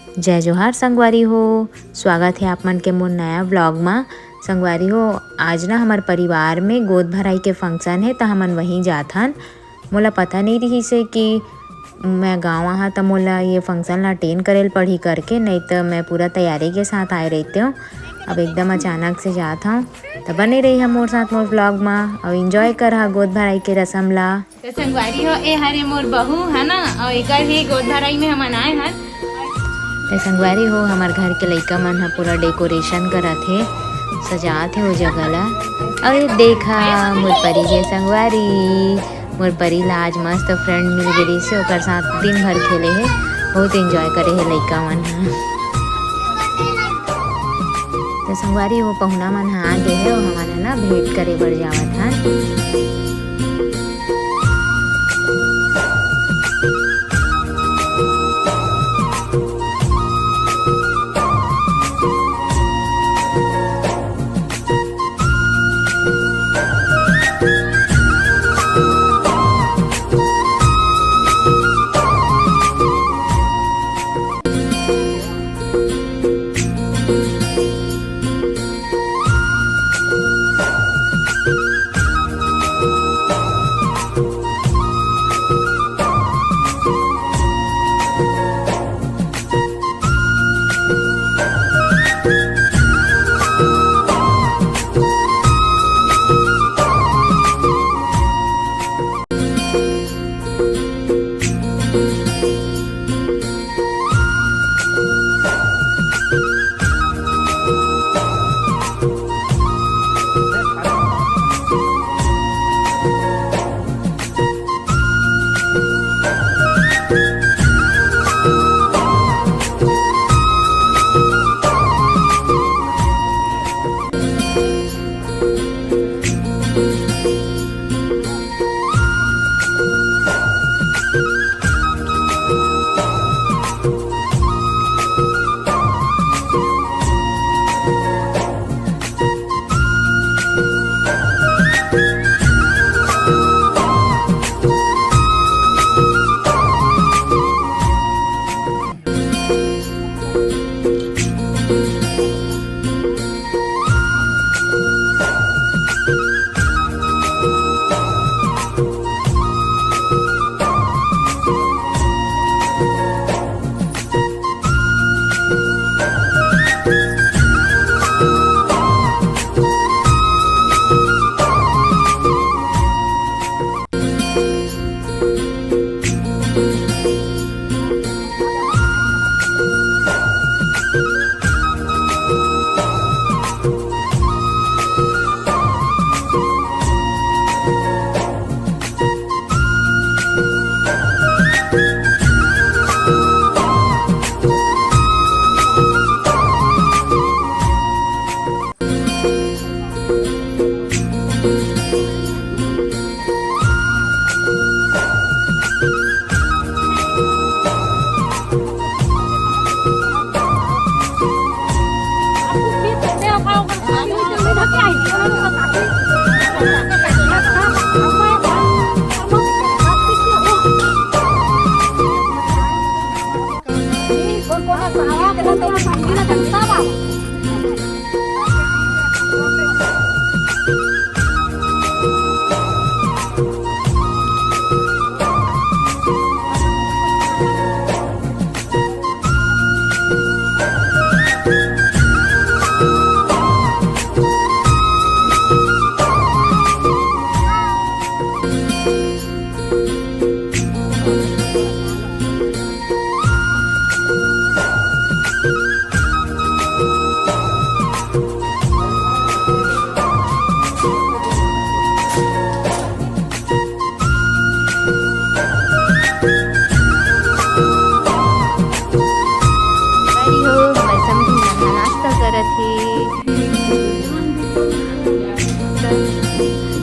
जय जोहार संगवारी हो। स्वागत है आप मन के मोर नया व्लॉग में। संगवारी हो, आज ना हमार परिवार में गोद भराई के फंक्शन है तो हमन वहीं जात हन। मोला पता नहीं रही से कि मैं गाँव हाँ तो मोला ये फंक्शन ला अटेंड करेल पड़ी करके, नहीं तो मैं पूरा तैयारी के साथ आए रहते हूँ। अब एकदम अचानक से जात हूँ तो बने रही हम मोर साथ मोर व्लॉग में और इंजॉय कर हा गोद भराई के रसम ला। तो संगवारी हो, ए हरे मोर बहू है ना, और एकर ही गोद भराई में हमन आए हन। तो संगवारी हो, हमार घर के लइका मन ह पूरा डेकोरेशन करत हे, सजात हे वो जगह ला। अरे देखा मोर परी के संगवारी, मोर परी ला आज मस्त फ्रेंड मिल गई से, ओकर साथ दिन भर खेले हे, बहुत एंजॉय करे हे लइका मन ह। तो संगवारी हो, पहुना मन ह आ गए हे और हमन ना भेंट करे बर जावत हन।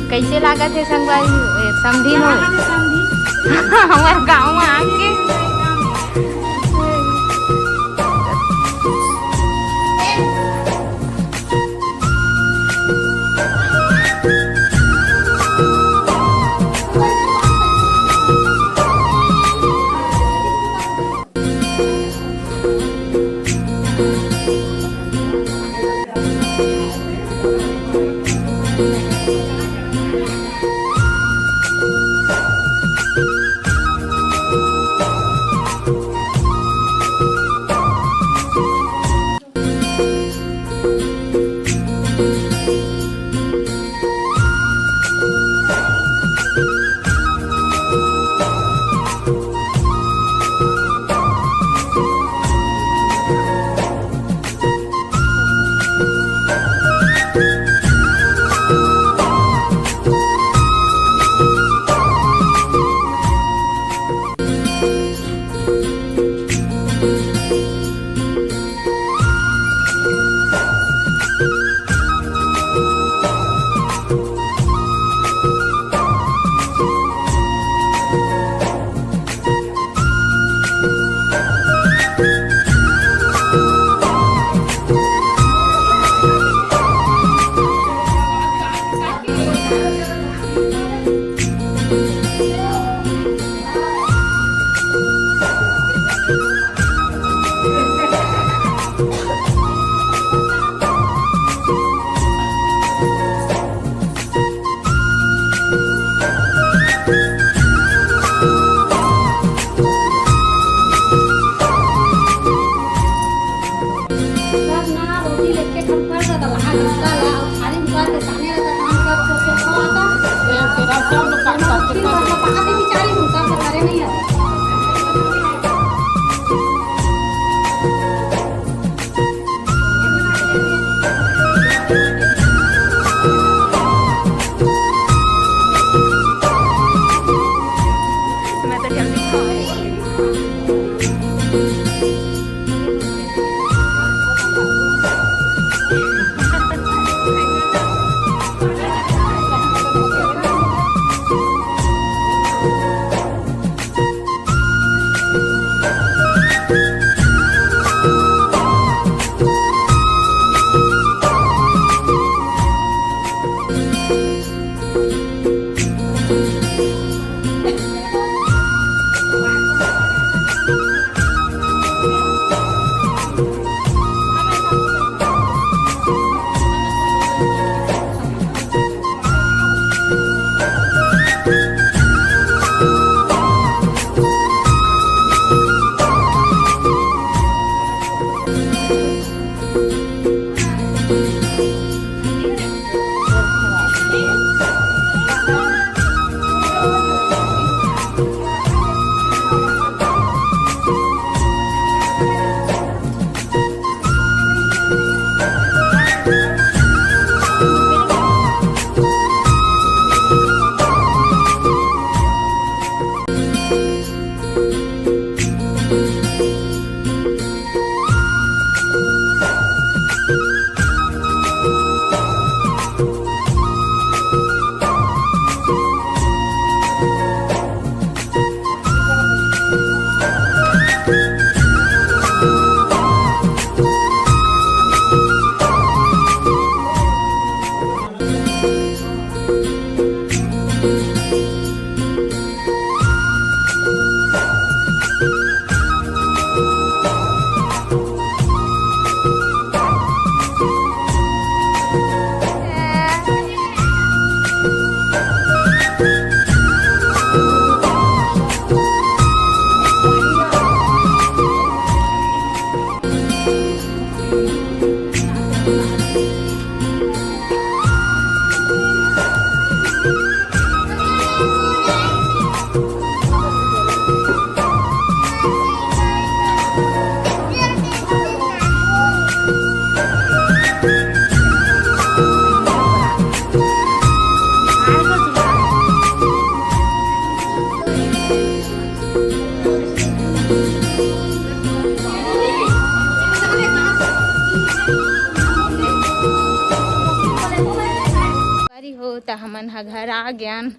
कैसे लागत है संगवारी समझी हो हमारे गाँव में आके हो तो हमन ह घर आ गयान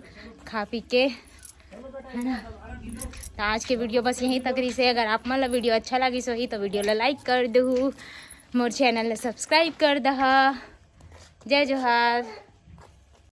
खा पी के, है ना। तो आज के वीडियो बस यहीं तक रही से। अगर आप मन ला वीडियो अच्छा लगी होही तो वीडियो ला लाइक कर दहु, मोर चैनल ला सब्सक्राइब कर दहा। जय जोहार।